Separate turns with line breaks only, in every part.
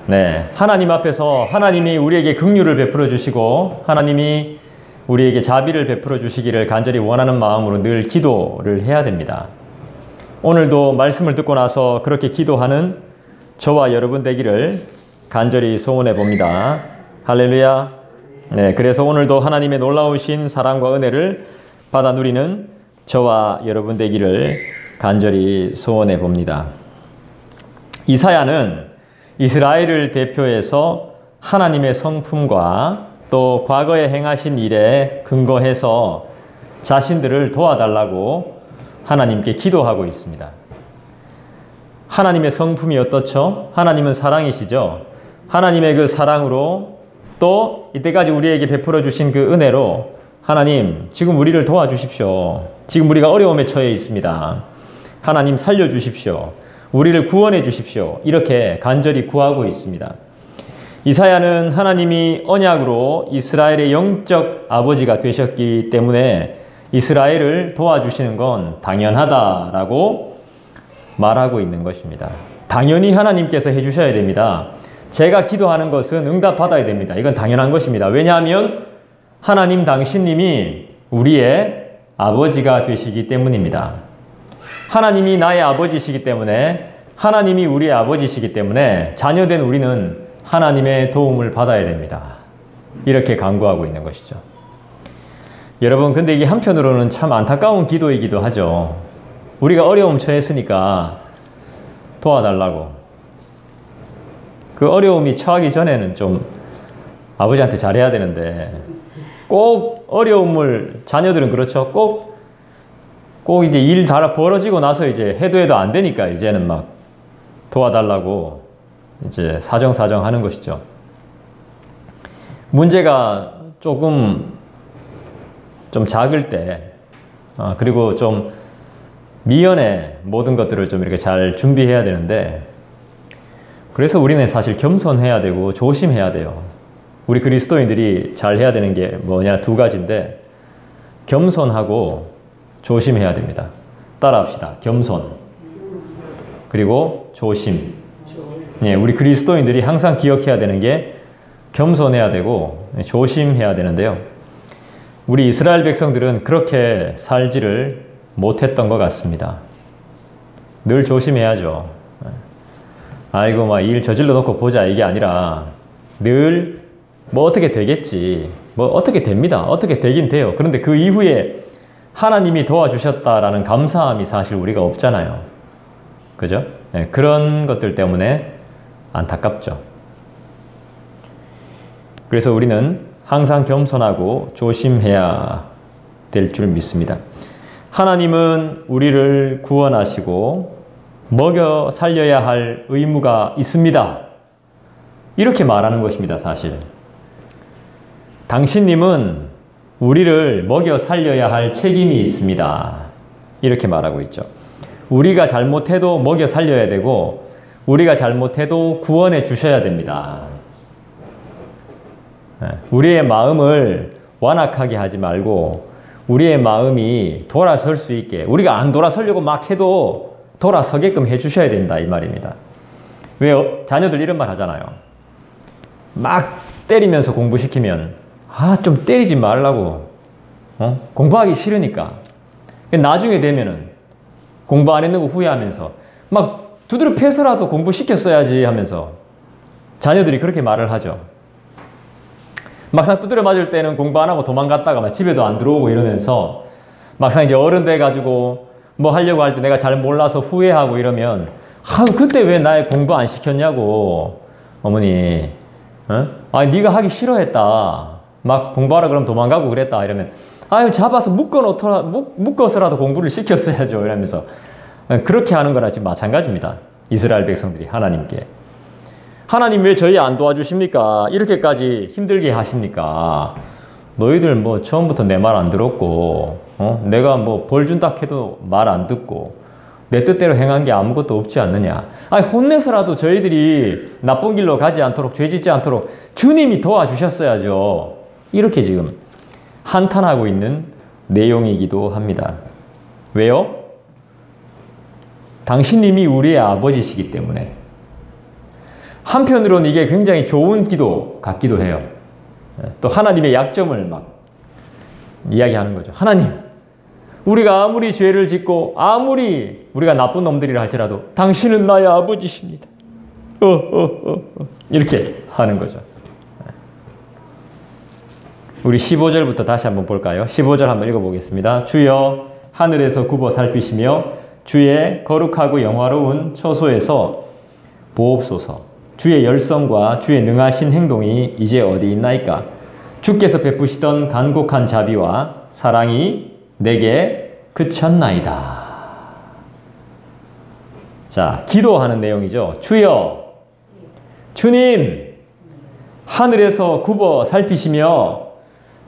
네, 하나님 앞에서 하나님이 우리에게 긍휼을 베풀어 주시고 하나님이 우리에게 자비를 베풀어 주시기를 간절히 원하는 마음으로 늘 기도를 해야 됩니다. 오늘도 말씀을 듣고 나서 그렇게 기도하는 저와 여러분 되기를 간절히 소원해 봅니다. 할렐루야. 네, 그래서 오늘도 하나님의 놀라우신 사랑과 은혜를 받아 누리는 저와 여러분 되기를 간절히 소원해 봅니다. 이사야는 이스라엘을 대표해서 하나님의 성품과 또 과거에 행하신 일에 근거해서 자신들을 도와달라고 하나님께 기도하고 있습니다. 하나님의 성품이 어떻죠? 하나님은 사랑이시죠. 하나님의 그 사랑으로 또 이때까지 우리에게 베풀어 주신 그 은혜로 하나님 지금 우리를 도와주십시오. 지금 우리가 어려움에 처해 있습니다. 하나님 살려주십시오. 우리를 구원해 주십시오. 이렇게 간절히 구하고 있습니다. 이사야는 하나님이 언약으로 이스라엘의 영적 아버지가 되셨기 때문에 이스라엘을 도와주시는 건 당연하다라고 말하고 있는 것입니다. 당연히 하나님께서 해주셔야 됩니다. 제가 기도하는 것은 응답받아야 됩니다. 이건 당연한 것입니다. 왜냐하면 하나님 당신님이 우리의 아버지가 되시기 때문입니다. 하나님이 나의 아버지시기 때문에 하나님이 우리의 아버지시기 때문에 자녀된 우리는 하나님의 도움을 받아야 됩니다. 이렇게 간구하고 있는 것이죠. 여러분, 근데 이게 한편으로는 참 안타까운 기도이기도 하죠. 우리가 어려움 처했으니까 도와달라고. 그 어려움이 처하기 전에는 좀 아버지한테 잘해야 되는데 꼭 어려움을 자녀들은 그렇죠. 꼭 이제 일 다 벌어지고 나서 이제 해도 안 되니까 이제는 막 도와달라고 이제 사정사정 하는 것이죠. 문제가 좀 작을 때, 그리고 좀 미연에 모든 것들을 좀 이렇게 잘 준비해야 되는데, 그래서 우리는 사실 겸손해야 되고 조심해야 돼요. 우리 그리스도인들이 잘 해야 되는 게 뭐냐, 두 가지인데, 겸손하고 조심해야 됩니다. 따라합시다. 겸손. 그리고 조심. 예, 우리 그리스도인들이 항상 기억해야 되는 게 겸손해야 되고 조심해야 되는데요. 우리 이스라엘 백성들은 그렇게 살지를 못했던 것 같습니다. 늘 조심해야죠. 아이고, 막 일 저질러 놓고 보자 이게 아니라 늘 뭐 어떻게 되겠지. 뭐 어떻게 됩니다. 어떻게 되긴 돼요. 그런데 그 이후에 하나님이 도와주셨다라는 감사함이 사실 우리가 없잖아요. 그죠? 네, 그런 것들 때문에 안타깝죠. 그래서 우리는 항상 겸손하고 조심해야 될 줄 믿습니다. 하나님은 우리를 구원하시고 먹여 살려야 할 의무가 있습니다. 이렇게 말하는 것입니다, 사실. 당신님은 우리를 먹여 살려야 할 책임이 있습니다. 이렇게 말하고 있죠. 우리가 잘못해도 먹여 살려야 되고 우리가 잘못해도 구원해 주셔야 됩니다. 우리의 마음을 완악하게 하지 말고 우리의 마음이 돌아설 수 있게, 우리가 안 돌아서려고 막 해도 돌아서게끔 해주셔야 된다 이 말입니다. 왜요? 자녀들 이런 말 하잖아요. 막 때리면서 공부시키면 좀 때리지 말라고. 공부하기 싫으니까. 나중에 되면은 공부 안 했는 거 후회하면서 막 두드려 패서라도 공부시켰어야지 하면서 자녀들이 그렇게 말을 하죠. 막상 두드려 맞을 때는 공부 안 하고 도망갔다가 막 집에도 안 들어오고 이러면서 막상 이제 어른 돼가지고 뭐 하려고 할 때 내가 잘 몰라서 후회하고 이러면 그때 왜 나의 공부 안 시켰냐고 어머니. 네가 하기 싫어했다. 막 공부하라 그러면 도망가고 그랬다 이러면 잡아서 묶어서라도 공부를 시켰어야죠 이러면서 그렇게 하는 거나 지금 마찬가지입니다. 이스라엘 백성들이 하나님께 하나님 왜 저희 안 도와주십니까? 이렇게까지 힘들게 하십니까? 너희들 뭐 처음부터 내 말 안 들었고 내가 뭐 벌 준다 해도 말 안 듣고 내 뜻대로 행한 게 아무것도 없지 않느냐. 혼내서라도 저희들이 나쁜 길로 가지 않도록 죄 짓지 않도록 주님이 도와주셨어야죠. 이렇게 지금 한탄하고 있는 내용이기도 합니다. 왜요? 당신님이 우리의 아버지시기 때문에. 한편으로는 이게 굉장히 좋은 기도 같기도 해요. 또 하나님의 약점을 막 이야기하는 거죠. 하나님, 우리가 아무리 죄를 짓고 아무리 우리가 나쁜 놈들이라 할지라도 당신은 나의 아버지십니다. 이렇게 하는 거죠. 우리 15절부터 다시 한번 볼까요? 15절 한번 읽어보겠습니다. 주여 하늘에서 굽어 살피시며 주의 거룩하고 영화로운 처소에서 보옵소서. 주의 열성과 주의 능하신 행동이 이제 어디 있나이까? 주께서 베푸시던 간곡한 자비와 사랑이 내게 그쳤나이다. 자, 기도하는 내용이죠. 주여, 주님, 하늘에서 굽어 살피시며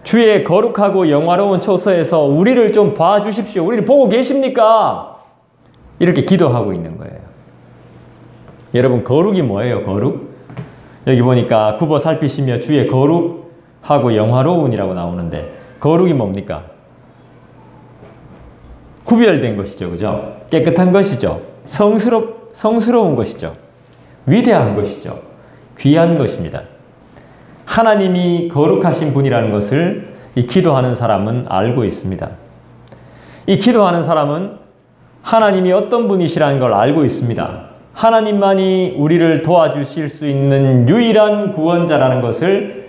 주의 거룩하고 영화로운 처소에서 우리를 좀 봐주십시오. 우리를 보고 계십니까? 이렇게 기도하고 있는 거예요. 여러분, 거룩이 뭐예요? 거룩? 여기 보니까 굽어 살피시며 주의 거룩하고 영화로운이라고 나오는데 거룩이 뭡니까? 구별된 것이죠. 그죠? 깨끗한 것이죠. 성스러운 것이죠. 위대한 것이죠. 귀한 것입니다. 하나님이 거룩하신 분이라는 것을 이 기도하는 사람은 알고 있습니다. 이 기도하는 사람은 하나님이 어떤 분이시라는 걸 알고 있습니다. 하나님만이 우리를 도와주실 수 있는 유일한 구원자라는 것을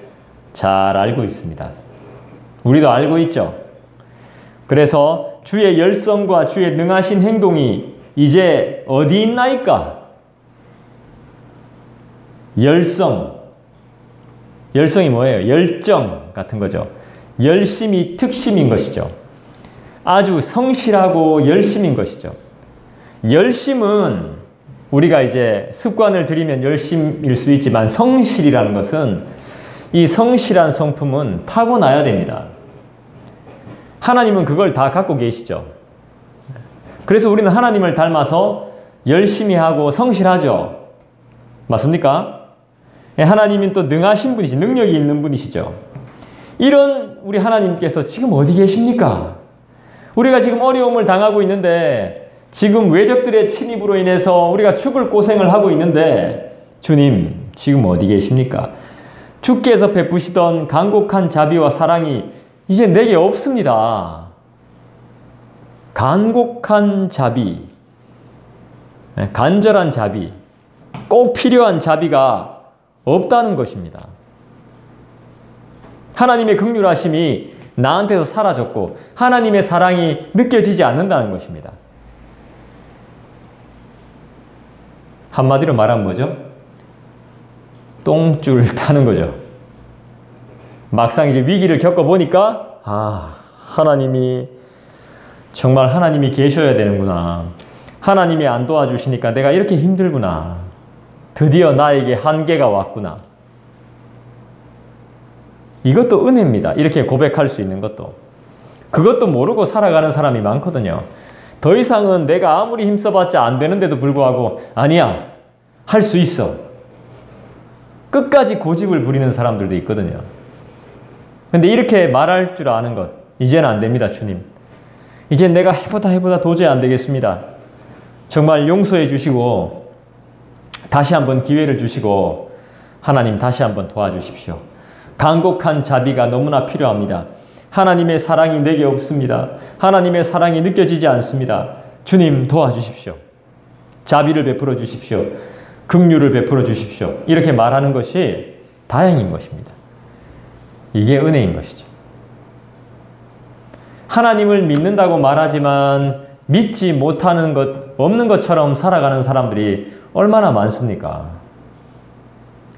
잘 알고 있습니다. 우리도 알고 있죠. 그래서 주의 열성과 주의 능하신 행동이 이제 어디 있나이까? 열성이 뭐예요? 열정 같은 거죠. 열심이 특심인 것이죠. 아주 성실하고 열심인 것이죠. 열심은 우리가 이제 습관을 들이면 열심일 수 있지만 성실이라는 것은 이 성실한 성품은 타고나야 됩니다. 하나님은 그걸 다 갖고 계시죠. 그래서 우리는 하나님을 닮아서 열심히 하고 성실하죠. 맞습니까? 하나님은 또 능하신 분이시, 능력이 있는 분이시죠. 이런 우리 하나님께서 지금 어디 계십니까? 우리가 지금 어려움을 당하고 있는데 지금 외적들의 침입으로 인해서 우리가 죽을 고생을 하고 있는데 주님 지금 어디 계십니까? 주께서 베푸시던 간곡한 자비와 사랑이 이제 내게 없습니다. 간곡한 자비, 간절한 자비, 꼭 필요한 자비가 없다는 것입니다. 하나님의 긍휼하심이 나한테서 사라졌고 하나님의 사랑이 느껴지지 않는다는 것입니다. 한마디로 말하면 뭐죠? 똥줄 타는 거죠. 막상 이제 위기를 겪어보니까 하나님이 정말 하나님이 계셔야 되는구나. 하나님이 안 도와주시니까 내가 이렇게 힘들구나. 드디어 나에게 한계가 왔구나. 이것도 은혜입니다. 이렇게 고백할 수 있는 것도. 그것도 모르고 살아가는 사람이 많거든요. 더 이상은 내가 아무리 힘써봤자 안 되는데도 불구하고 아니야, 할 수 있어. 끝까지 고집을 부리는 사람들도 있거든요. 근데 이렇게 말할 줄 아는 것, 이제는 안 됩니다, 주님. 이제 내가 해보다 도저히 안 되겠습니다. 정말 용서해 주시고 다시 한번 기회를 주시고 하나님 다시 한번 도와주십시오. 간곡한 자비가 너무나 필요합니다. 하나님의 사랑이 내게 없습니다. 하나님의 사랑이 느껴지지 않습니다. 주님 도와주십시오. 자비를 베풀어 주십시오. 긍휼을 베풀어 주십시오. 이렇게 말하는 것이 다행인 것입니다. 이게 은혜인 것이죠. 하나님을 믿는다고 말하지만 믿지 못하는 것, 없는 것처럼 살아가는 사람들이 얼마나 많습니까?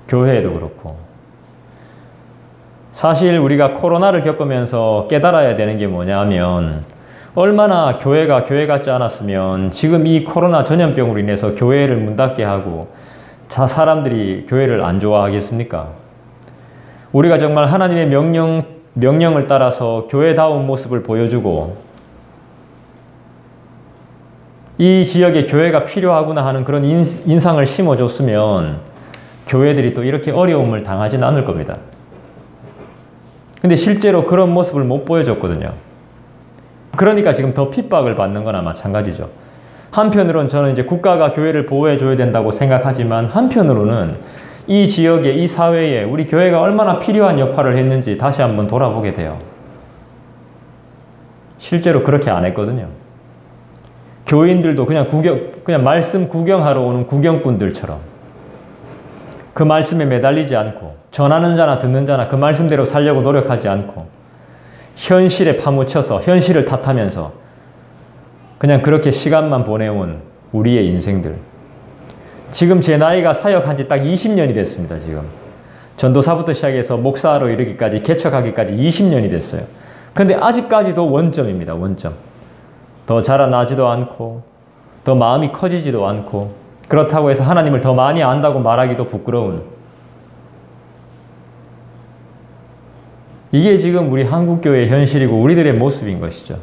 교회에도 그렇고. 사실 우리가 코로나를 겪으면서 깨달아야 되는 게 뭐냐면 얼마나 교회가 교회 같지 않았으면 지금 이 코로나 전염병으로 인해서 교회를 문 닫게 하고 사람들이 교회를 안 좋아하겠습니까? 우리가 정말 하나님의 명령을 따라서 교회다운 모습을 보여주고 이 지역에 교회가 필요하구나 하는 그런 인상을 심어줬으면 교회들이 또 이렇게 어려움을 당하지는 않을 겁니다. 근데 실제로 그런 모습을 못 보여줬거든요. 그러니까 지금 더 핍박을 받는 거나 마찬가지죠. 한편으로는 저는 이제 국가가 교회를 보호해줘야 된다고 생각하지만 한편으로는 이 지역에, 이 사회에 우리 교회가 얼마나 필요한 역할을 했는지 다시 한번 돌아보게 돼요. 실제로 그렇게 안 했거든요. 교인들도 그냥 말씀 구경하러 오는 구경꾼들처럼 그 말씀에 매달리지 않고 전하는 자나 듣는 자나 그 말씀대로 살려고 노력하지 않고 현실에 파묻혀서 현실을 탓하면서 그냥 그렇게 시간만 보내온 우리의 인생들. 지금 제 나이가 사역한 지 딱 20년이 됐습니다. 지금 전도사부터 시작해서 목사로 이르기까지 개척하기까지 20년이 됐어요. 근데 아직까지도 원점입니다. 원점. 더 자라나지도 않고 더 마음이 커지지도 않고 그렇다고 해서 하나님을 더 많이 안다고 말하기도 부끄러운, 이게 지금 우리 한국교회의 현실이고 우리들의 모습인 것이죠.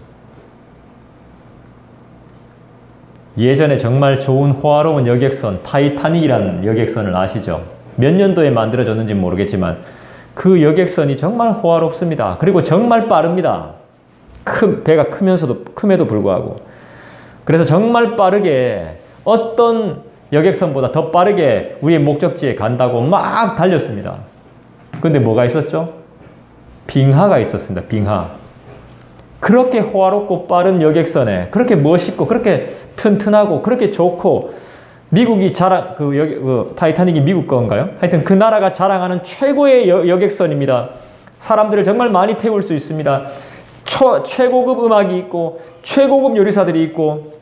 예전에 정말 좋은 호화로운 여객선, 타이타닉이라는 여객선을 아시죠? 몇 년도에 만들어졌는지 모르겠지만 그 여객선이 정말 호화롭습니다. 그리고 정말 빠릅니다. 배가 큼에도 불구하고. 그래서 정말 빠르게 어떤 여객선보다 더 빠르게 우리의 목적지에 간다고 막 달렸습니다. 근데 뭐가 있었죠? 빙하가 있었습니다. 빙하. 그렇게 호화롭고 빠른 여객선에 그렇게 멋있고 그렇게 튼튼하고 그렇게 좋고 미국이 타이타닉이 미국 건가요? 하여튼 그 나라가 자랑하는 최고의 여객선입니다. 사람들을 정말 많이 태울 수 있습니다. 최고급 음악이 있고 최고급 요리사들이 있고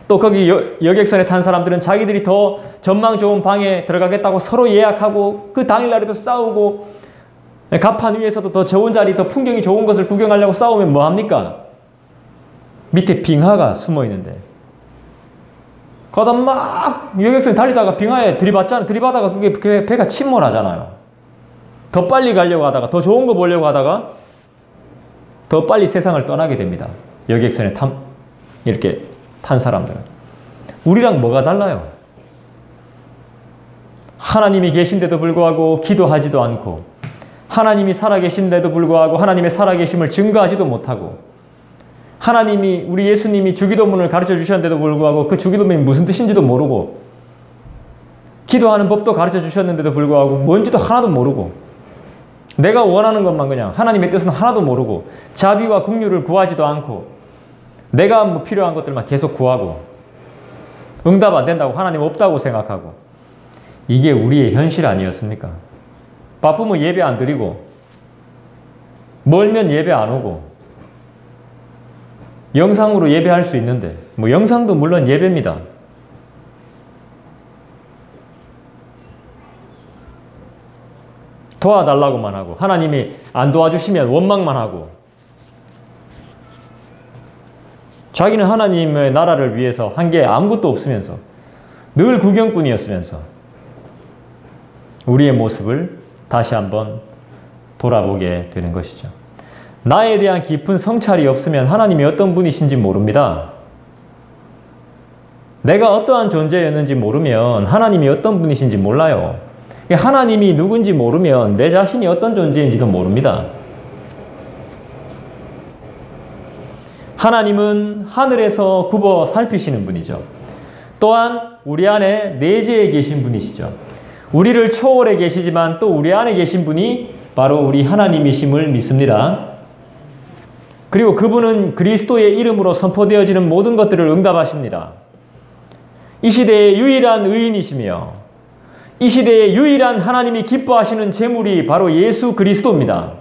또 거기 여객선에 탄 사람들은 자기들이 더 전망 좋은 방에 들어가겠다고 서로 예약하고 그 당일날에도 싸우고 갑판 위에서도 더 좋은 자리, 더 풍경이 좋은 것을 구경하려고 싸우면 뭐합니까? 밑에 빙하가 숨어 있는데 거기다 막 여객선이 달리다가 빙하에 들이받다가 그게 배가 침몰하잖아요. 더 빨리 가려고 하다가 더 좋은 거 보려고 하다가 더 빨리 세상을 떠나게 됩니다. 여객선에 이렇게 탄 사람들은. 우리랑 뭐가 달라요? 하나님이 계신데도 불구하고 기도하지도 않고 하나님이 살아계신데도 불구하고 하나님의 살아계심을 증거하지도 못하고 하나님이 우리 예수님이 주기도문을 가르쳐 주셨는데도 불구하고 그 주기도문이 무슨 뜻인지도 모르고 기도하는 법도 가르쳐 주셨는데도 불구하고 뭔지도 하나도 모르고 내가 원하는 것만 그냥 하나님의 뜻은 하나도 모르고 자비와 긍휼을 구하지도 않고 내가 필요한 것들만 계속 구하고 응답 안 된다고 하나님 없다고 생각하고 이게 우리의 현실 아니었습니까? 바쁘면 예배 안 드리고 멀면 예배 안 오고 영상으로 예배할 수 있는데 영상도 물론 예배입니다. 도와달라고만 하고 하나님이 안 도와주시면 원망만 하고 자기는 하나님의 나라를 위해서 한 게 아무것도 없으면서 늘 구경꾼이었으면서 우리의 모습을 다시 한번 돌아보게 되는 것이죠. 나에 대한 깊은 성찰이 없으면 하나님이 어떤 분이신지 모릅니다. 내가 어떠한 존재였는지 모르면 하나님이 어떤 분이신지 몰라요. 하나님이 누군지 모르면 내 자신이 어떤 존재인지도 모릅니다. 하나님은 하늘에서 굽어 살피시는 분이죠. 또한 우리 안에 내재해 계신 분이시죠. 우리를 초월해 계시지만 또 우리 안에 계신 분이 바로 우리 하나님이심을 믿습니다. 그리고 그분은 그리스도의 이름으로 선포되어지는 모든 것들을 응답하십니다. 이 시대의 유일한 의인이시며 이 시대의 유일한 하나님이 기뻐하시는 제물이 바로 예수 그리스도입니다.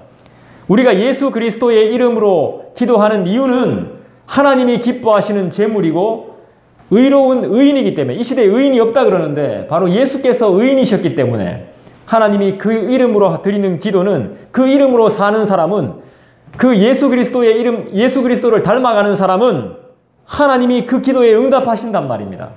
우리가 예수 그리스도의 이름으로 기도하는 이유는 하나님이 기뻐하시는 제물이고 의로운 의인이기 때문에 이 시대에 의인이 없다 그러는데 바로 예수께서 의인이셨기 때문에 하나님이 그 이름으로 드리는 기도는 그 이름으로 사는 사람은 그 예수 그리스도의 이름, 예수 그리스도를 닮아가는 사람은 하나님이 그 기도에 응답하신단 말입니다.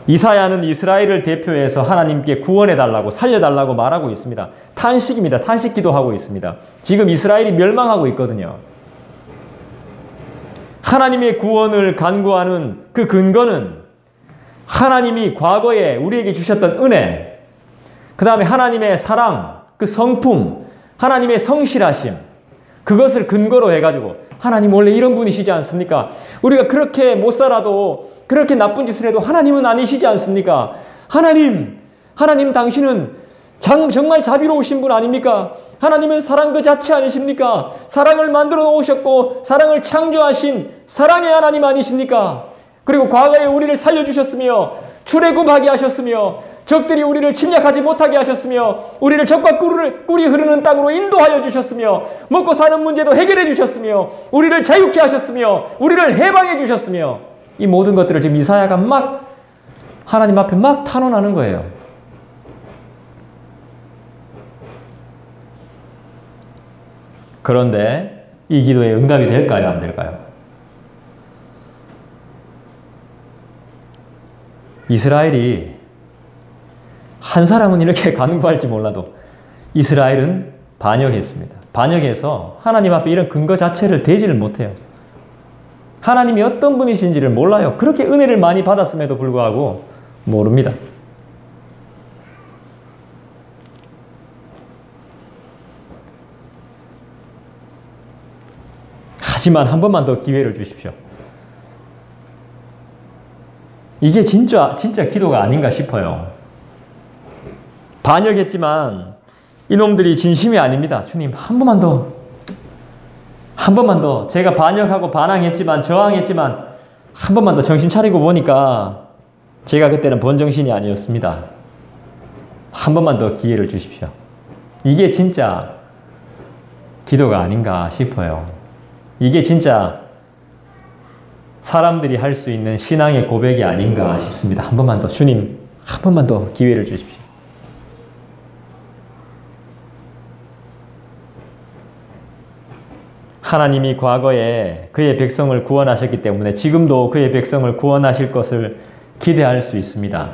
이사야는 이스라엘을 대표해서 하나님께 구원해달라고 살려달라고 말하고 있습니다. 탄식입니다. 탄식 기도하고 있습니다. 지금 이스라엘이 멸망하고 있거든요. 하나님의 구원을 간구하는 그 근거는 하나님이 과거에 우리에게 주셨던 은혜, 그 다음에 하나님의 사랑, 그 성품, 하나님의 성실하심, 그것을 근거로 해가지고 하나님 원래 이런 분이시지 않습니까? 우리가 그렇게 못 살아도 그렇게 나쁜 짓을 해도 하나님은 아니시지 않습니까? 하나님 당신은 정말 자비로우신 분 아닙니까? 하나님은 사랑 그 자체 아니십니까? 사랑을 만들어 놓으셨고 사랑을 창조하신 사랑의 하나님 아니십니까? 그리고 과거에 우리를 살려주셨으며 출애굽하게 하셨으며 적들이 우리를 침략하지 못하게 하셨으며 우리를 적과 꿀이 흐르는 땅으로 인도하여 주셨으며 먹고 사는 문제도 해결해 주셨으며 우리를 자유케 하셨으며 우리를 해방해 주셨으며 이 모든 것들을 지금 이사야가 막 하나님 앞에 막 탄원하는 거예요. 그런데 이 기도에 응답이 될까요? 안 될까요? 이스라엘이 한 사람은 이렇게 간구할지 몰라도 이스라엘은 반역했습니다. 반역해서 하나님 앞에 이런 근거 자체를 대지를 못해요. 하나님이 어떤 분이신지를 몰라요. 그렇게 은혜를 많이 받았음에도 불구하고 모릅니다. 하지만 한 번만 더 기회를 주십시오. 이게 진짜 기도가 아닌가 싶어요. 반역했지만 이놈들이 진심이 아닙니다. 주님, 한 번만 더 제가 반역하고 반항했지만 저항했지만 한 번만 더 정신 차리고 보니까 제가 그때는 본정신이 아니었습니다. 한 번만 더 기회를 주십시오. 이게 진짜 기도가 아닌가 싶어요. 이게 진짜 사람들이 할 수 있는 신앙의 고백이 아닌가 싶습니다. 한 번만 더, 주님, 한 번만 더 기회를 주십시오. 하나님이 과거에 그의 백성을 구원하셨기 때문에 지금도 그의 백성을 구원하실 것을 기대할 수 있습니다.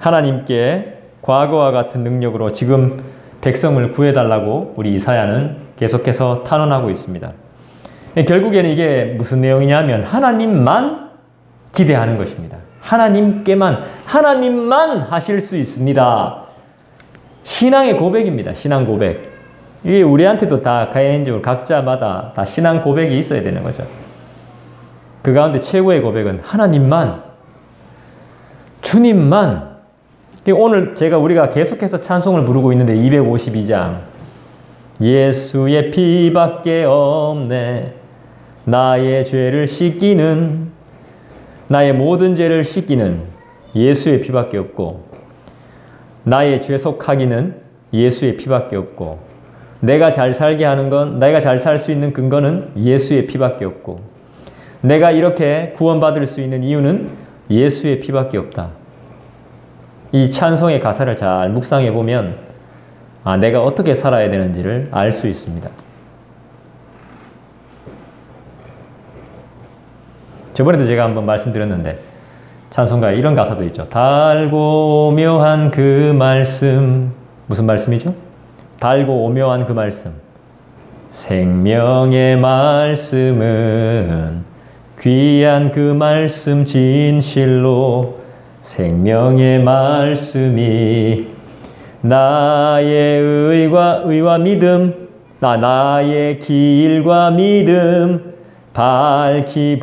하나님께 과거와 같은 능력으로 지금 백성을 구해달라고 우리 이사야는 계속해서 탄원하고 있습니다. 결국에는 이게 무슨 내용이냐면 하나님만 기대하는 것입니다. 하나님만 하실 수 있습니다. 신앙의 고백입니다. 신앙 고백. 이게 우리한테도 다 개인적으로 각자마다 다 신앙 고백이 있어야 되는 거죠. 그 가운데 최고의 고백은 하나님만, 주님만. 오늘 우리가 계속해서 찬송을 부르고 있는데 252장 예수의 피밖에 없네 나의 죄를 씻기는 나의 모든 죄를 씻기는 예수의 피밖에 없고 나의 죄속하기는 예수의 피밖에 없고 내가 잘 살게 하는 건 내가 잘 살 수 있는 근거는 예수의 피밖에 없고 내가 이렇게 구원받을 수 있는 이유는 예수의 피밖에 없다. 이 찬송의 가사를 잘 묵상해 보면 내가 어떻게 살아야 되는지를 알 수 있습니다. 저번에도 제가 한번 말씀드렸는데 찬송가에 이런 가사도 있죠. 달고 오묘한 그 말씀. 무슨 말씀이죠? 달고 오묘한 그 말씀. 생명의 말씀은 귀한 그 말씀 진실로 생명의 말씀이 나의 의와 믿음 나의 길과 믿음 밝히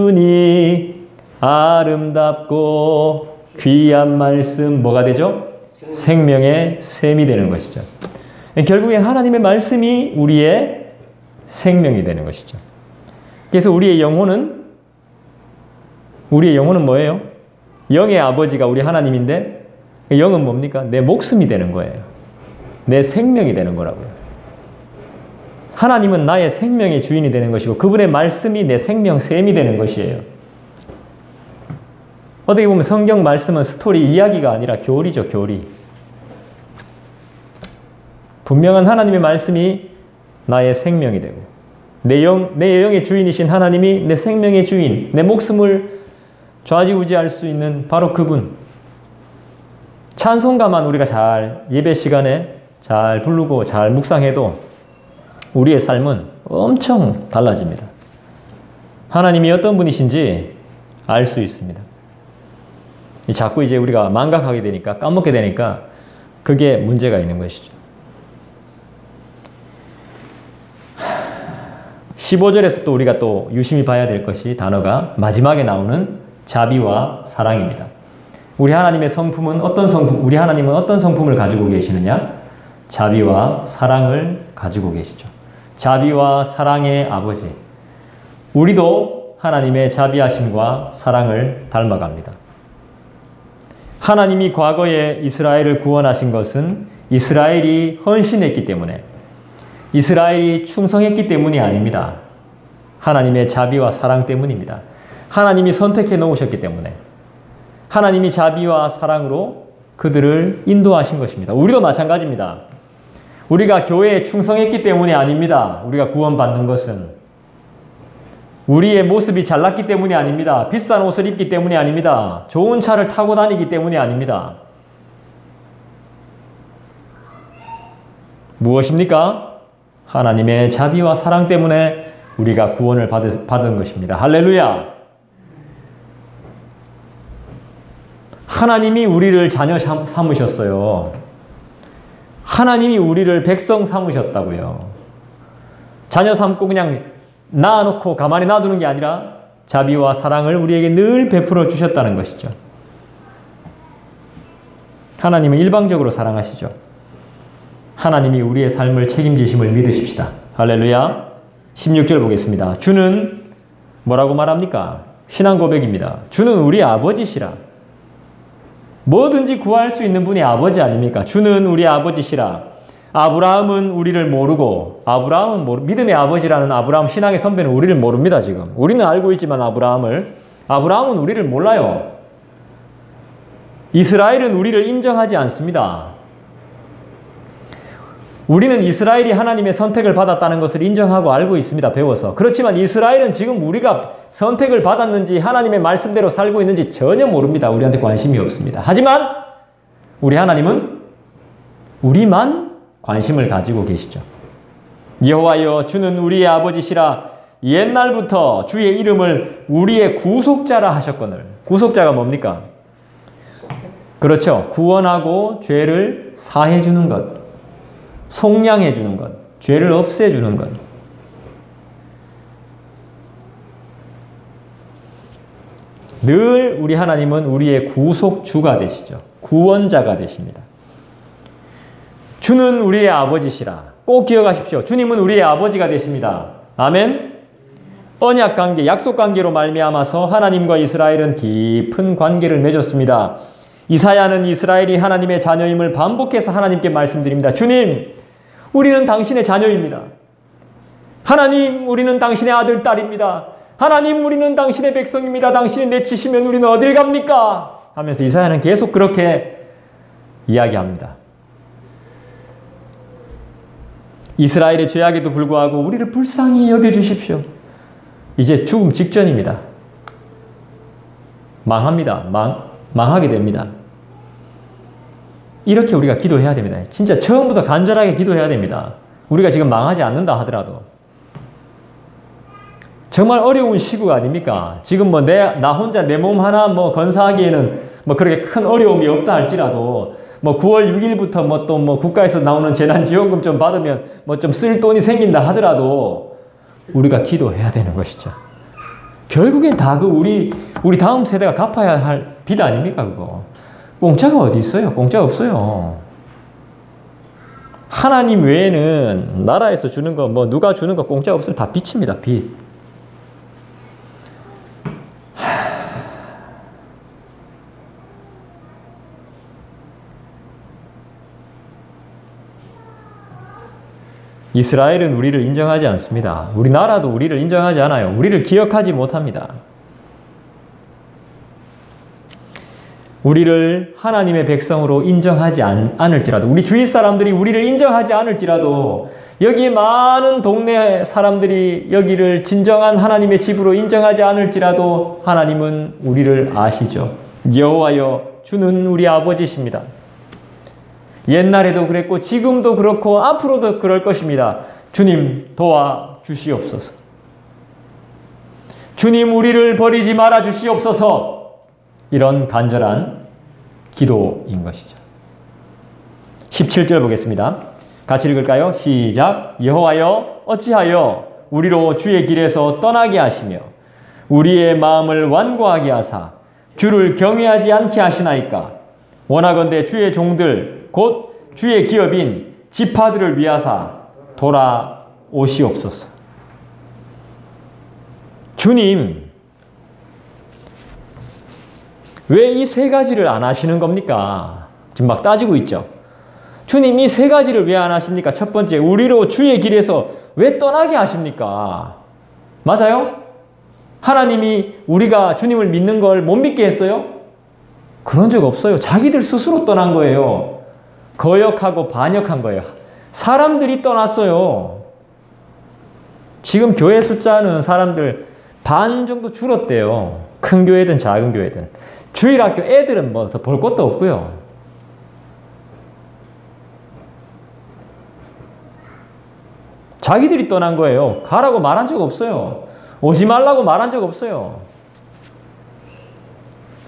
보여주니 아름답고 귀한 말씀 뭐가 되죠? 생명의 샘이 되는 것이죠. 결국엔 하나님의 말씀이 우리의 생명이 되는 것이죠. 그래서 우리의 영혼은 뭐예요? 영의 아버지가 우리 하나님인데 영은 뭡니까? 내 목숨이 되는 거예요. 내 생명이 되는 거라고요. 하나님은 나의 생명의 주인이 되는 것이고 그분의 말씀이 내 생명 샘이 되는 것이에요. 어떻게 보면 성경 말씀은 스토리, 이야기가 아니라 교리죠, 교리. 분명한 하나님의 말씀이 나의 생명이 되고 내 영의 주인이신 하나님이 내 생명의 주인, 내 목숨을 좌지우지할 수 있는 바로 그분. 찬송가만 우리가 잘 예배 시간에 잘 부르고 잘 묵상해도 우리의 삶은 엄청 달라집니다. 하나님이 어떤 분이신지 알 수 있습니다. 자꾸 이제 우리가 망각하게 되니까 까먹게 되니까 그게 문제가 있는 것이죠. 15절에서 또 우리가 또 유심히 봐야 될 것이 단어가 마지막에 나오는 자비와 사랑입니다. 우리 하나님의 성품은 우리 하나님은 어떤 성품을 가지고 계시느냐? 자비와 사랑을 가지고 계시죠. 자비와 사랑의 아버지. 우리도 하나님의 자비하심과 사랑을 닮아갑니다. 하나님이 과거에 이스라엘을 구원하신 것은 이스라엘이 헌신했기 때문에, 이스라엘이 충성했기 때문이 아닙니다. 하나님의 자비와 사랑 때문입니다. 하나님이 선택해 놓으셨기 때문에, 하나님이 자비와 사랑으로 그들을 인도하신 것입니다. 우리도 마찬가지입니다. 우리가 교회에 충성했기 때문이 아닙니다. 우리가 구원받는 것은 우리의 모습이 잘났기 때문이 아닙니다. 비싼 옷을 입기 때문이 아닙니다. 좋은 차를 타고 다니기 때문이 아닙니다. 무엇입니까? 하나님의 자비와 사랑 때문에 우리가 구원을 받은 것입니다. 할렐루야! 하나님이 우리를 자녀 삼으셨어요. 하나님이 우리를 백성 삼으셨다고요. 자녀 삼고 그냥 낳아놓고 가만히 놔두는 게 아니라 자비와 사랑을 우리에게 늘 베풀어 주셨다는 것이죠. 하나님은 일방적으로 사랑하시죠. 하나님이 우리의 삶을 책임지심을 믿으십시다. 할렐루야. 16절 보겠습니다. 주는 뭐라고 말합니까? 신앙 고백입니다. 주는 우리 아버지시라. 뭐든지 구할 수 있는 분이 아버지 아닙니까? 주는 우리 아버지시라. 아브라함은 우리를 모르고, 믿음의 아버지라는 아브라함 신앙의 선배는 우리를 모릅니다, 지금. 우리는 알고 있지만 아브라함은 우리를 몰라요. 이스라엘은 우리를 인정하지 않습니다. 우리는 이스라엘이 하나님의 선택을 받았다는 것을 인정하고 알고 있습니다, 배워서. 그렇지만 이스라엘은 지금 우리가 선택을 받았는지 하나님의 말씀대로 살고 있는지 전혀 모릅니다. 우리한테 관심이 없습니다. 하지만 우리 하나님은 우리만 관심을 가지고 계시죠. 여호와여, 주는 우리의 아버지시라. 옛날부터 주의 이름을 우리의 구속자라 하셨거늘. 구속자가 뭡니까? 그렇죠. 구원하고 죄를 사해 주는 것, 속량해 주는 것, 죄를 없애 주는 것. 늘 우리 하나님은 우리의 구속주가 되시죠. 구원자가 되십니다. 주는 우리의 아버지시라. 꼭 기억하십시오. 주님은 우리의 아버지가 되십니다. 아멘. 언약 관계, 약속 관계로 말미암아서 하나님과 이스라엘은 깊은 관계를 맺었습니다. 이사야는 이스라엘이 하나님의 자녀임을 반복해서 하나님께 말씀드립니다. 주님, 우리는 당신의 자녀입니다. 하나님, 우리는 당신의 아들, 딸입니다. 하나님, 우리는 당신의 백성입니다. 당신이 내치시면 우리는 어딜 갑니까? 하면서 이사야는 계속 그렇게 이야기합니다. 이스라엘의 죄악에도 불구하고 우리를 불쌍히 여겨주십시오. 이제 죽음 직전입니다. 망합니다. 망하게 됩니다. 이렇게 우리가 기도해야 됩니다. 진짜 처음부터 간절하게 기도해야 됩니다. 우리가 지금 망하지 않는다 하더라도. 정말 어려운 시국 아닙니까? 지금 나 혼자 내 몸 하나 건사하기에는 그렇게 큰 어려움이 없다 할지라도 9월 6일부터 또 국가에서 나오는 재난지원금 좀 받으면 좀 쓸 돈이 생긴다 하더라도 우리가 기도해야 되는 것이죠. 결국엔 다 우리 다음 세대가 갚아야 할 빚 아닙니까, 그거? 공짜가 어디 있어요? 공짜 없어요. 하나님 외에는 나라에서 주는 거, 누가 주는 거 공짜 없으면 다 빚입니다, 빚. 이스라엘은 우리를 인정하지 않습니다. 우리나라도 우리를 인정하지 않아요. 우리를 기억하지 못합니다. 우리를 하나님의 백성으로 인정하지 않을지라도, 우리 주위 사람들이 우리를 인정하지 않을지라도, 여기 많은 동네 사람들이 여기를 진정한 하나님의 집으로 인정하지 않을지라도 하나님은 우리를 아시죠. 여호와여, 주는 우리 아버지십니다. 옛날에도 그랬고 지금도 그렇고 앞으로도 그럴 것입니다. 주님, 도와주시옵소서. 주님, 우리를 버리지 말아 주시옵소서. 이런 간절한 기도인 것이죠. 17절 보겠습니다. 같이 읽을까요? 시작. 여호와여, 어찌하여 우리로 주의 길에서 떠나게 하시며 우리의 마음을 완고하게 하사 주를 경외하지 않게 하시나이까. 원하건대 주의 종들 곧 주의 기업인 지파들을 위하사 돌아오시옵소서. 주님, 왜 이 세 가지를 안 하시는 겁니까? 지금 막 따지고 있죠. 주님, 이 세 가지를 왜 안 하십니까? 첫 번째, 우리로 주의 길에서 왜 떠나게 하십니까? 맞아요? 하나님이 우리가 주님을 믿는 걸 못 믿게 했어요? 그런 적 없어요. 자기들 스스로 떠난 거예요. 거역하고 반역한 거예요. 사람들이 떠났어요. 지금 교회 숫자는 사람들 반 정도 줄었대요. 큰 교회든 작은 교회든. 주일학교 애들은 뭐 더 볼 것도 없고요. 자기들이 떠난 거예요. 가라고 말한 적 없어요. 오지 말라고 말한 적 없어요.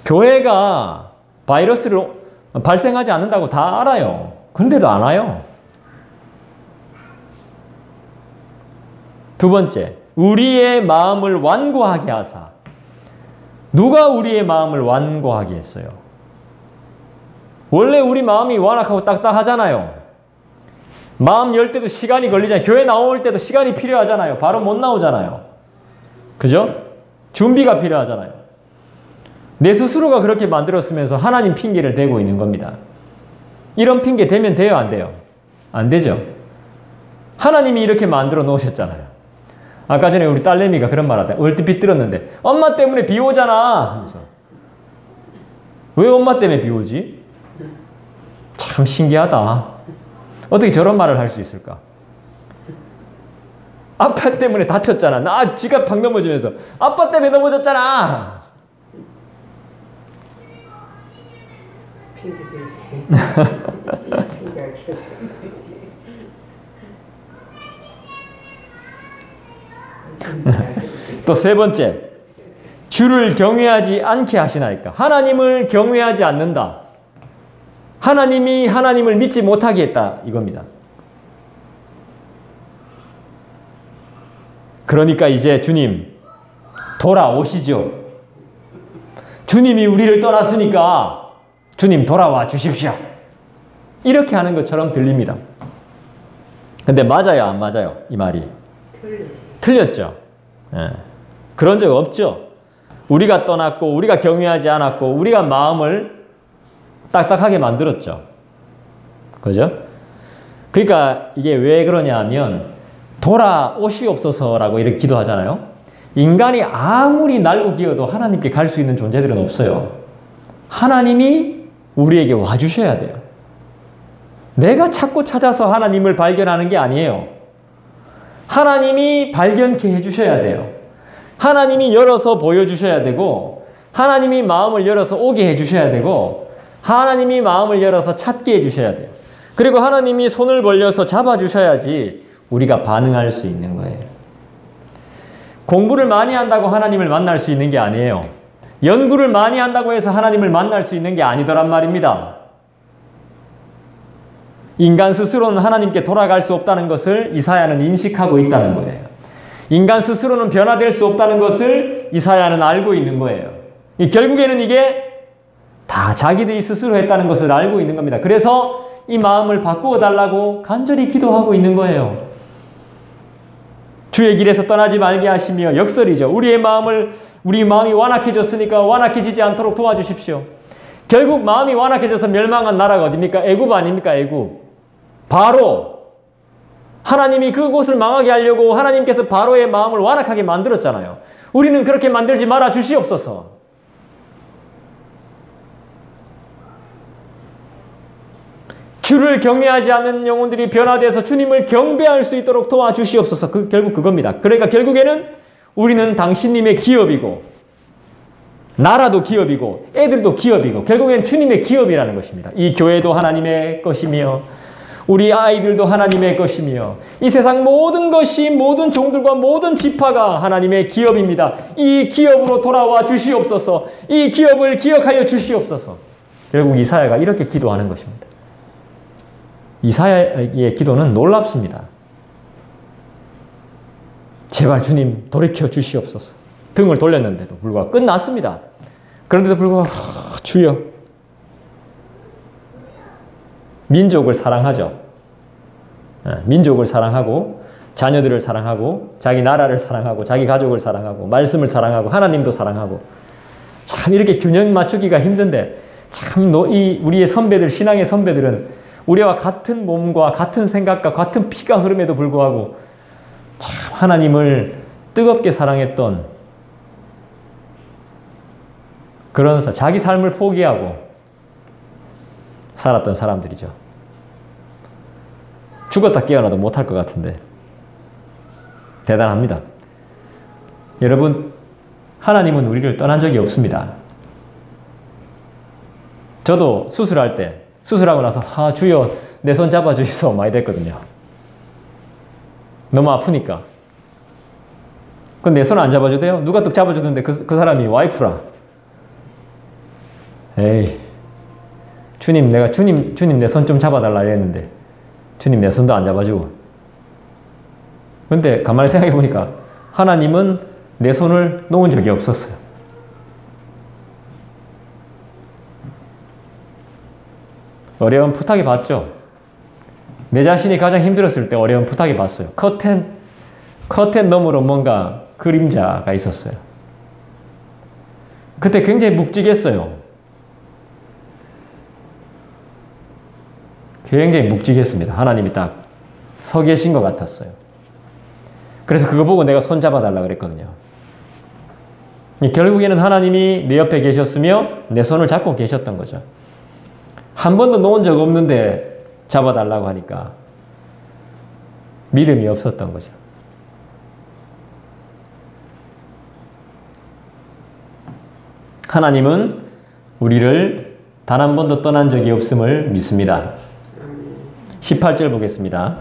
교회가 바이러스를 발생하지 않는다고 다 알아요. 근데도 안 와요. 두 번째, 우리의 마음을 완고하게 하사. 누가 우리의 마음을 완고하게 했어요? 원래 우리 마음이 완악하고 딱딱하잖아요. 마음 열 때도 시간이 걸리잖아요. 교회 나올 때도 시간이 필요하잖아요. 바로 못 나오잖아요. 그죠? 준비가 필요하잖아요. 내 스스로가 그렇게 만들었으면서 하나님 핑계를 대고 있는 겁니다. 이런 핑계 대면 돼요? 안 돼요? 안 되죠. 하나님이 이렇게 만들어 놓으셨잖아요. 아까 전에 우리 딸내미가 그런 말 하다. 얼핏 들었는데 엄마 때문에 비 오잖아 하면서. 왜 엄마 때문에 비 오지? 참 신기하다. 어떻게 저런 말을 할 수 있을까? 아빠 때문에 다쳤잖아. 나 지갑 팍 넘어지면서 아빠 때문에 넘어졌잖아. 또 세 번째, 주를 경외하지 않게 하시나이까. 하나님을 경외하지 않는다. 하나님이 하나님을 믿지 못하게 했다 이겁니다. 그러니까 이제 주님 돌아오시죠. 주님이 우리를 떠났으니까 주님 돌아와 주십시오. 이렇게 하는 것처럼 들립니다. 근데 맞아요, 안 맞아요? 이 말이 틀렸죠. 예. 그런 적 없죠. 우리가 떠났고 우리가 경외하지 않았고 우리가 마음을 딱딱하게 만들었죠. 그죠? 그러니까 이게 왜 그러냐 하면 돌아오시옵소서라고 이렇게 기도하잖아요. 인간이 아무리 날고 기어도 하나님께 갈 수 있는 존재들은 없어요. 하나님이 우리에게 와주셔야 돼요. 내가 찾고 찾아서 하나님을 발견하는 게 아니에요. 하나님이 발견케 해주셔야 돼요. 하나님이 열어서 보여주셔야 되고 하나님이 마음을 열어서 오게 해주셔야 되고 하나님이 마음을 열어서 찾게 해주셔야 돼요. 그리고 하나님이 손을 벌려서 잡아주셔야지 우리가 반응할 수 있는 거예요. 공부를 많이 한다고 하나님을 만날 수 있는 게 아니에요. 연구를 많이 한다고 해서 하나님을 만날 수 있는 게 아니더란 말입니다. 인간 스스로는 하나님께 돌아갈 수 없다는 것을 이사야는 인식하고 있다는 거예요. 인간 스스로는 변화될 수 없다는 것을 이사야는 알고 있는 거예요. 결국에는 이게 다 자기들이 스스로 했다는 것을 알고 있는 겁니다. 그래서 이 마음을 바꾸어 달라고 간절히 기도하고 있는 거예요. 주의 길에서 떠나지 말게 하시며 역설이죠. 우리 마음이 완악해졌으니까 완악해지지 않도록 도와주십시오. 결국 마음이 완악해져서 멸망한 나라가 어디입니까? 애굽 아닙니까? 애굽. 바로 하나님이 그곳을 망하게 하려고 하나님께서 바로의 마음을 완악하게 만들었잖아요. 우리는 그렇게 만들지 말아 주시옵소서. 주를 경외하지 않는 영혼들이 변화돼서 주님을 경배할 수 있도록 도와주시옵소서. 결국 그겁니다. 그러니까 결국에는 우리는 당신님의 기업이고 나라도 기업이고 애들도 기업이고 결국엔 주님의 기업이라는 것입니다. 이 교회도 하나님의 것이며 우리 아이들도 하나님의 것이며 이 세상 모든 것이 모든 종들과 모든 지파가 하나님의 기업입니다. 이 기업으로 돌아와 주시옵소서. 이 기업을 기억하여 주시옵소서. 결국 이사야가 이렇게 기도하는 것입니다. 이사야의 기도는 놀랍습니다. 제발 주님 돌이켜 주시옵소서. 등을 돌렸는데도 불구하고 끝났습니다. 그런데도 불구하고 주여. 민족을 사랑하죠. 민족을 사랑하고 자녀들을 사랑하고 자기 나라를 사랑하고 자기 가족을 사랑하고 말씀을 사랑하고 하나님도 사랑하고 참 이렇게 균형 맞추기가 힘든데 참 우리의 선배들 신앙의 선배들은 우리와 같은 몸과 같은 생각과 같은 피가 흐름에도 불구하고 참 하나님을 뜨겁게 사랑했던 그런 자기 삶을 포기하고 살았던 사람들이죠. 죽었다 깨어나도 못할 것 같은데 대단합니다. 여러분, 하나님은 우리를 떠난 적이 없습니다. 저도 수술할 때 수술하고 나서 주여 내 손 잡아주시소 많이 됐거든요. 너무 아프니까. 그럼 내 손 안 잡아줘도 돼요? 누가 또 잡아주는데 그 사람이 와이프라. 에이, 주님 내 손 좀 잡아달라 이랬는데 주님 내 손도 안 잡아주고. 근데 가만히 생각해 보니까 하나님은 내 손을 놓은 적이 없었어요. 어려운 풋하게 봤죠. 내 자신이 가장 힘들었을 때 어려운 풋하게 봤어요. 커튼 너머로 뭔가 그림자가 있었어요. 그때 굉장히 묵직했어요. 굉장히 묵직했습니다. 하나님이 딱 서 계신 것 같았어요. 그래서 그거 보고 내가 손 잡아달라 그랬거든요. 결국에는 하나님이 내 옆에 계셨으며 내 손을 잡고 계셨던 거죠. 한 번도 놓은 적 없는데 잡아달라고 하니까 믿음이 없었던 거죠. 하나님은 우리를 단 한 번도 떠난 적이 없음을 믿습니다. 18절 보겠습니다.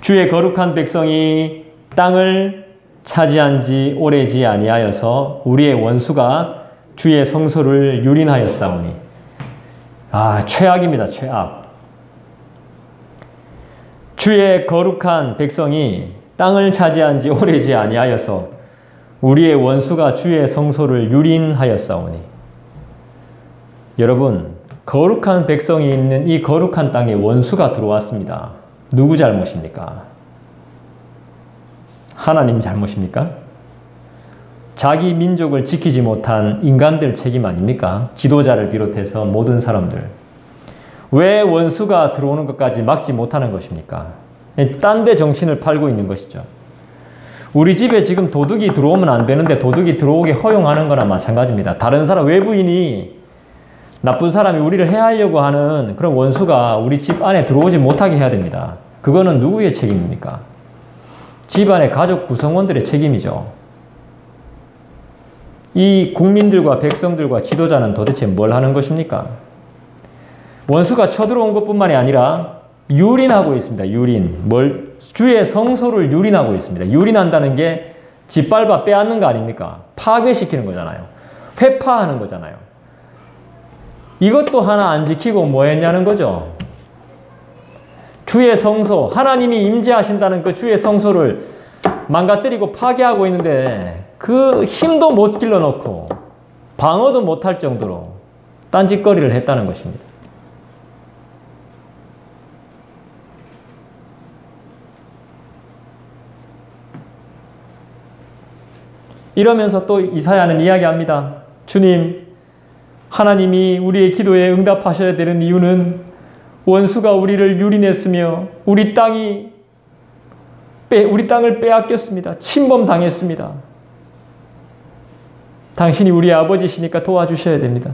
주의 거룩한 백성이 땅을 차지한 지 오래지 아니하여서 우리의 원수가 주의 성소를 유린하였사오니. 최악입니다. 최악. 주의 거룩한 백성이 땅을 차지한 지 오래지 아니하여서 우리의 원수가 주의 성소를 유린하였사오니. 여러분, 거룩한 백성이 있는 이 거룩한 땅에 원수가 들어왔습니다. 누구 잘못입니까? 하나님 잘못입니까? 자기 민족을 지키지 못한 인간들 책임 아닙니까? 지도자를 비롯해서 모든 사람들. 왜 원수가 들어오는 것까지 막지 못하는 것입니까? 딴 데 정신을 팔고 있는 것이죠. 우리 집에 지금 도둑이 들어오면 안 되는데 도둑이 들어오게 허용하는 거나 마찬가지입니다. 다른 사람, 외부인이 나쁜 사람이 우리를 해하려고 하는 그런 원수가 우리 집 안에 들어오지 못하게 해야 됩니다. 그거는 누구의 책임입니까? 집안의 가족 구성원들의 책임이죠. 이 국민들과 백성들과 지도자는 도대체 뭘 하는 것입니까? 원수가 쳐들어온 것뿐만이 아니라 유린하고 있습니다. 유린. 주의 성소를 유린하고 있습니다. 유린한다는 게 짓밟아 빼앗는 거 아닙니까? 파괴시키는 거잖아요. 회파하는 거잖아요. 이것도 하나 안 지키고 뭐 했냐는 거죠. 주의 성소, 하나님이 임재하신다는 그 주의 성소를 망가뜨리고 파괴하고 있는데 그 힘도 못 길러놓고 방어도 못할 정도로 딴짓거리를 했다는 것입니다. 이러면서 또 이사야는 이야기합니다. 주님, 하나님이 우리의 기도에 응답하셔야 되는 이유는 원수가 우리를 유린했으며 우리 땅을 빼앗겼습니다. 침범당했습니다. 당신이 우리의 아버지시니까 도와주셔야 됩니다.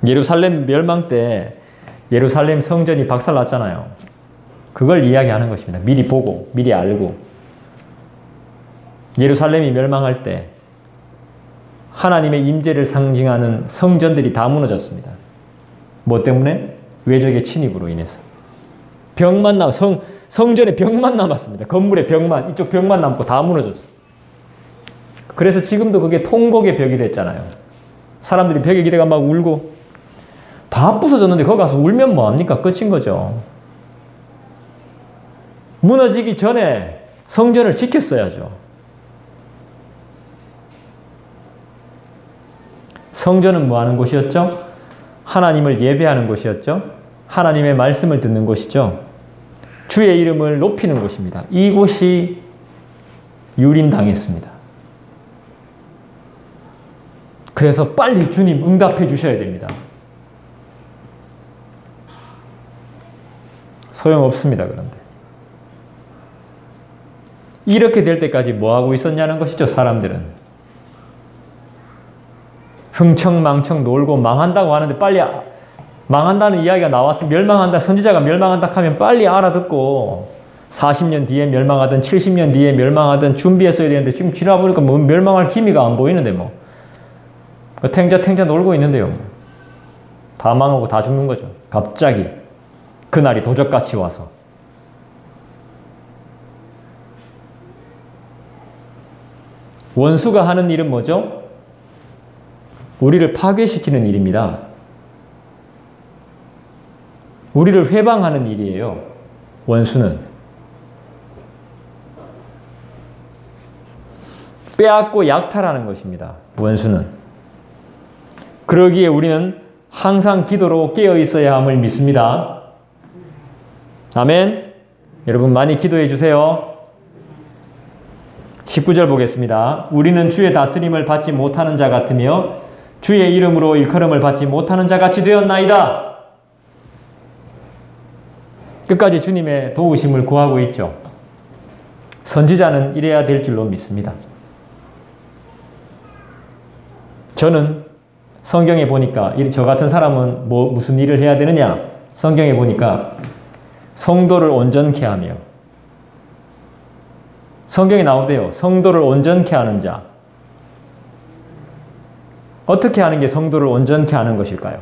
예루살렘 멸망 때 예루살렘 성전이 박살났잖아요. 그걸 이야기하는 것입니다. 미리 보고, 미리 알고. 예루살렘이 멸망할 때 하나님의 임재를 상징하는 성전들이 다 무너졌습니다. 뭐 때문에? 외적의 침입으로 인해서. 성전에 벽만 남았습니다. 건물의 벽만, 이쪽 벽만 남고 다 무너졌어요. 그래서 지금도 그게 통곡의 벽이 됐잖아요. 사람들이 벽에 기대가 막 울고 다 부서졌는데 거기 가서 울면 뭐합니까? 끝인 거죠. 무너지기 전에 성전을 지켰어야죠. 성전은 뭐 하는 곳이었죠? 하나님을 예배하는 곳이었죠. 하나님의 말씀을 듣는 곳이죠. 주의 이름을 높이는 곳입니다. 이곳이 유린당했습니다. 그래서 빨리 주님 응답해 주셔야 됩니다. 소용없습니다. 그런데 이렇게 될 때까지 뭐하고 있었냐는 것이죠. 사람들은 흥청망청 놀고 망한다고 하는데 빨리 망한다는 이야기가 나왔으면 멸망한다, 선지자가 멸망한다 하면 빨리 알아듣고 40년 뒤에 멸망하든 70년 뒤에 멸망하든 준비했어야 되는데 지금 지나보니까 뭐 멸망할 기미가 안 보이는데 뭐 탱자 놀고 있는데요. 다 망하고 다 죽는 거죠. 갑자기 그날이 도적같이 와서. 원수가 하는 일은 뭐죠? 우리를 파괴시키는 일입니다. 우리를 회방하는 일이에요. 원수는. 빼앗고 약탈하는 것입니다. 원수는. 그러기에 우리는 항상 기도로 깨어 있어야 함을 믿습니다. 아멘. 여러분 많이 기도해 주세요. 19절 보겠습니다. 우리는 주의 다스림을 받지 못하는 자 같으며 주의 이름으로 일컬음을 받지 못하는 자 같이 되었나이다. 끝까지 주님의 도우심을 구하고 있죠. 선지자는 이래야 될 줄로 믿습니다. 저는 성경에 보니까 저 같은 사람은 무슨 일을 해야 되느냐? 성경에 보니까 성도를 온전케 하며, 성경에 나오대요. 성도를 온전케 하는 자. 어떻게 하는 게 성도를 온전케 하는 것일까요?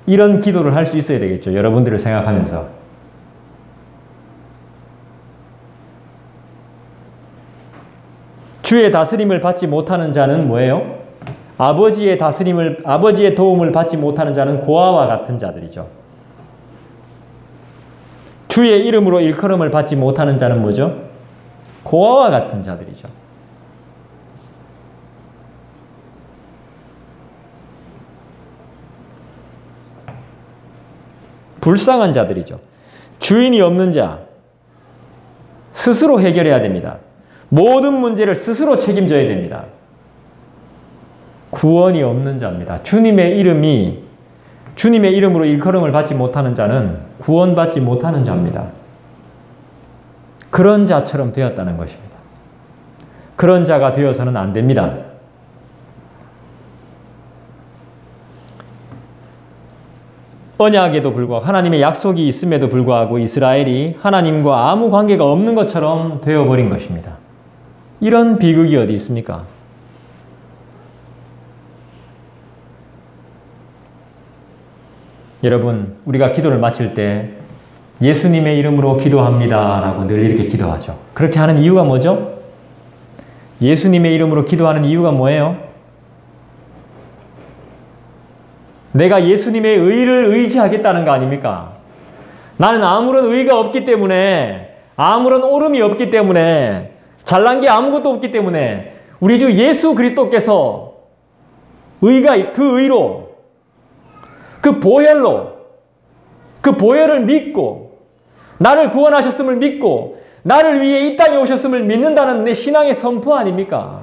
이런 기도를 할 수 있어야 되겠죠. 여러분들을 생각하면서. 주의 다스림을 받지 못하는 자는 뭐예요? 아버지의 도움을 받지 못하는 자는 고아와 같은 자들이죠. 주의 이름으로 일컬음을 받지 못하는 자는 뭐죠? 고아와 같은 자들이죠. 불쌍한 자들이죠. 주인이 없는 자, 스스로 해결해야 됩니다. 모든 문제를 스스로 책임져야 됩니다. 구원이 없는 자입니다. 주님의 이름으로 일컬음을 받지 못하는 자는 구원받지 못하는 자입니다. 그런 자처럼 되었다는 것입니다. 그런 자가 되어서는 안 됩니다. 언약에도 불구하고 하나님의 약속이 있음에도 불구하고 이스라엘이 하나님과 아무 관계가 없는 것처럼 되어버린 것입니다. 이런 비극이 어디 있습니까? 여러분, 우리가 기도를 마칠 때 예수님의 이름으로 기도합니다 라고 늘 이렇게 기도하죠. 그렇게 하는 이유가 뭐죠? 예수님의 이름으로 기도하는 이유가 뭐예요? 내가 예수님의 의를 의지하겠다는 거 아닙니까? 나는 아무런 의가 없기 때문에, 아무런 옳음이 없기 때문에, 잘난 게 아무것도 없기 때문에 우리 주 예수 그리스도께서 그 의로, 그 보혈을 믿고 나를 구원하셨음을 믿고 나를 위해 이 땅에 오셨음을 믿는다는 내 신앙의 선포 아닙니까?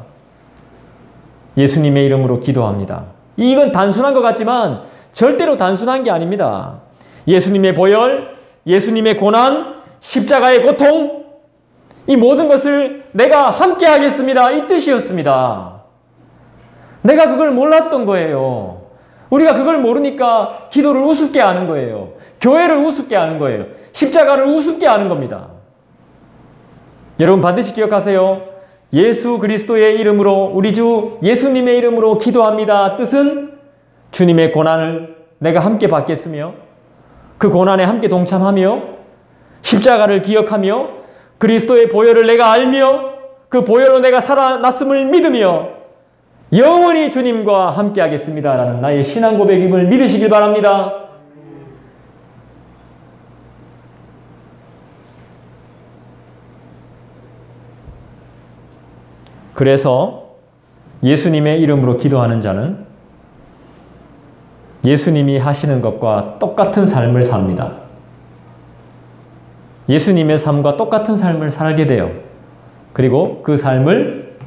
예수님의 이름으로 기도합니다. 이건 단순한 것 같지만 절대로 단순한 게 아닙니다. 예수님의 보혈, 예수님의 고난, 십자가의 고통, 이 모든 것을 내가 함께 하겠습니다. 이 뜻이었습니다. 내가 그걸 몰랐던 거예요. 우리가 그걸 모르니까 기도를 우습게 하는 거예요. 교회를 우습게 하는 거예요. 십자가를 우습게 하는 겁니다. 여러분 반드시 기억하세요. 예수 그리스도의 이름으로, 우리 주 예수님의 이름으로 기도합니다. 뜻은 주님의 고난을 내가 함께 받겠으며 그 고난에 함께 동참하며 십자가를 기억하며 그리스도의 보혈을 내가 알며 그 보혈로 내가 살아났음을 믿으며 영원히 주님과 함께 하겠습니다라는 나의 신앙 고백임을 믿으시길 바랍니다. 그래서 예수님의 이름으로 기도하는 자는 예수님이 하시는 것과 똑같은 삶을 삽니다. 예수님의 삶과 똑같은 삶을 살게 돼요. 그리고 그 삶을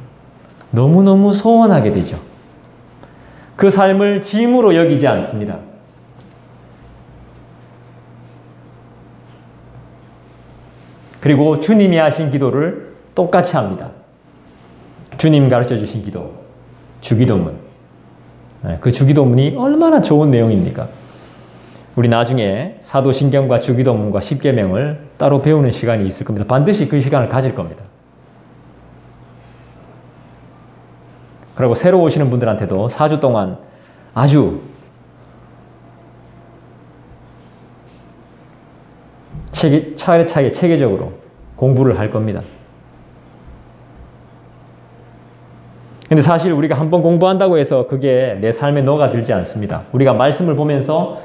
너무너무 소원하게 되죠. 그 삶을 짐으로 여기지 않습니다. 그리고 주님이 하신 기도를 똑같이 합니다. 주님 가르쳐 주신 기도, 주기도문. 그 주기도문이 얼마나 좋은 내용입니까? 우리 나중에 사도신경과 주기도문과 십계명을 따로 배우는 시간이 있을 겁니다. 반드시 그 시간을 가질 겁니다. 그리고 새로 오시는 분들한테도 4주 동안 아주 차례차례 체계적으로 공부를 할 겁니다. 근데 사실 우리가 한번 공부한다고 해서 그게 내 삶에 녹아들지 않습니다. 우리가 말씀을 보면서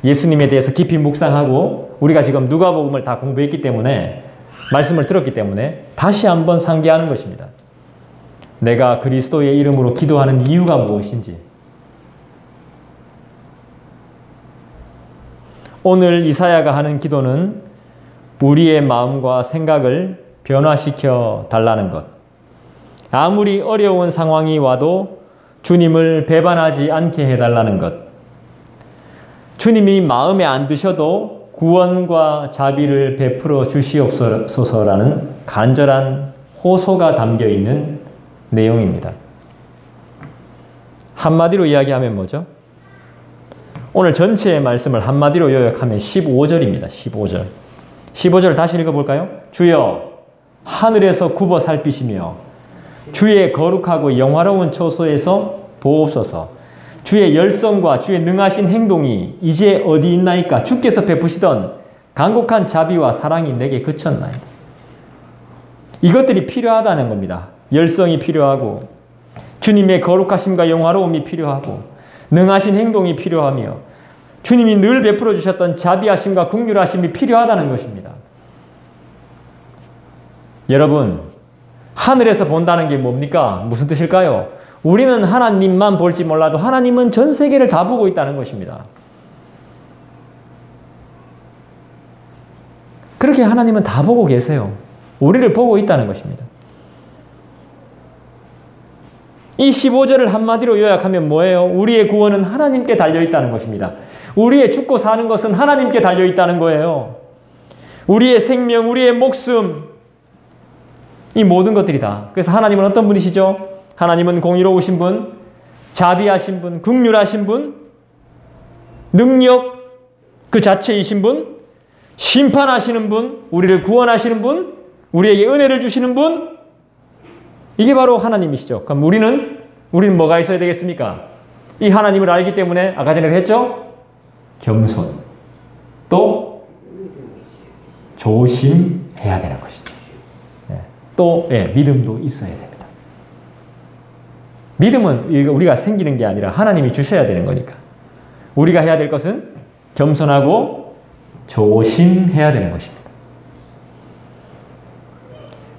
예수님에 대해서 깊이 묵상하고 우리가 지금 누가복음을 다 공부했기 때문에 말씀을 들었기 때문에 다시 한번 상기하는 것입니다. 내가 그리스도의 이름으로 기도하는 이유가 무엇인지. 오늘 이사야가 하는 기도는 우리의 마음과 생각을 변화시켜 달라는 것. 아무리 어려운 상황이 와도 주님을 배반하지 않게 해달라는 것. 주님이 마음에 안 드셔도 구원과 자비를 베풀어 주시옵소서라는 간절한 호소가 담겨 있는 내용입니다. 한마디로 이야기하면 뭐죠? 오늘 전체의 말씀을 한마디로 요약하면 15절입니다. 15절. 15절 다시 읽어볼까요? 주여 하늘에서 굽어 살피시며 주의 거룩하고 영화로운 처소에서 보옵소서. 주의 열성과 주의 능하신 행동이 이제 어디 있나이까? 주께서 베푸시던 간곡한 자비와 사랑이 내게 그쳤나이다. 이것들이 필요하다는 겁니다. 열성이 필요하고 주님의 거룩하심과 영화로움이 필요하고 능하신 행동이 필요하며 주님이 늘 베풀어 주셨던 자비하심과 긍휼하심이 필요하다는 것입니다. 여러분, 하늘에서 본다는 게 뭡니까? 무슨 뜻일까요? 우리는 하나님만 볼지 몰라도 하나님은 전 세계를 다 보고 있다는 것입니다. 그렇게 하나님은 다 보고 계세요. 우리를 보고 있다는 것입니다. 이 15절을 한마디로 요약하면 뭐예요? 우리의 구원은 하나님께 달려있다는 것입니다. 우리의 죽고 사는 것은 하나님께 달려있다는 거예요. 우리의 생명, 우리의 목숨, 이 모든 것들이 다. 그래서 하나님은 어떤 분이시죠? 하나님은 공의로우신 분, 자비하신 분, 긍휼하신 분, 능력 그 자체이신 분, 심판하시는 분, 우리를 구원하시는 분, 우리에게 은혜를 주시는 분, 이게 바로 하나님이시죠. 그럼 우리는 뭐가 있어야 되겠습니까? 이 하나님을 알기 때문에 아까 전에 했죠? 겸손. 또 조심해야 되는 것이죠. 또 믿음도 있어야 됩니다. 믿음은 우리가 생기는 게 아니라 하나님이 주셔야 되는 거니까. 우리가 해야 될 것은 겸손하고 조심해야 되는 것입니다.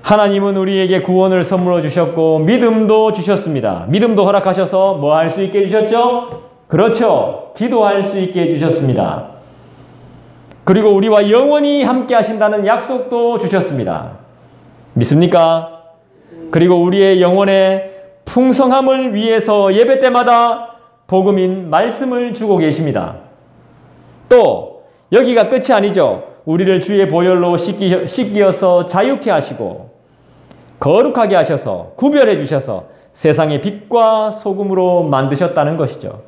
하나님은 우리에게 구원을 선물로 주셨고 믿음도 주셨습니다. 믿음도 허락하셔서 뭐 할 수 있게 해주셨죠? 그렇죠. 기도할 수 있게 해주셨습니다. 그리고 우리와 영원히 함께 하신다는 약속도 주셨습니다. 믿습니까? 그리고 우리의 영혼의 풍성함을 위해서 예배 때마다 복음인 말씀을 주고 계십니다. 또 여기가 끝이 아니죠. 우리를 주의 보혈로 씻기어서 자유케 하시고 거룩하게 하셔서 구별해 주셔서 세상의 빛과 소금으로 만드셨다는 것이죠.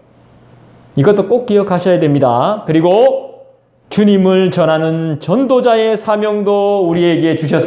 이것도 꼭 기억하셔야 됩니다. 그리고 주님을 전하는 전도자의 사명도 우리에게 주셨습니다.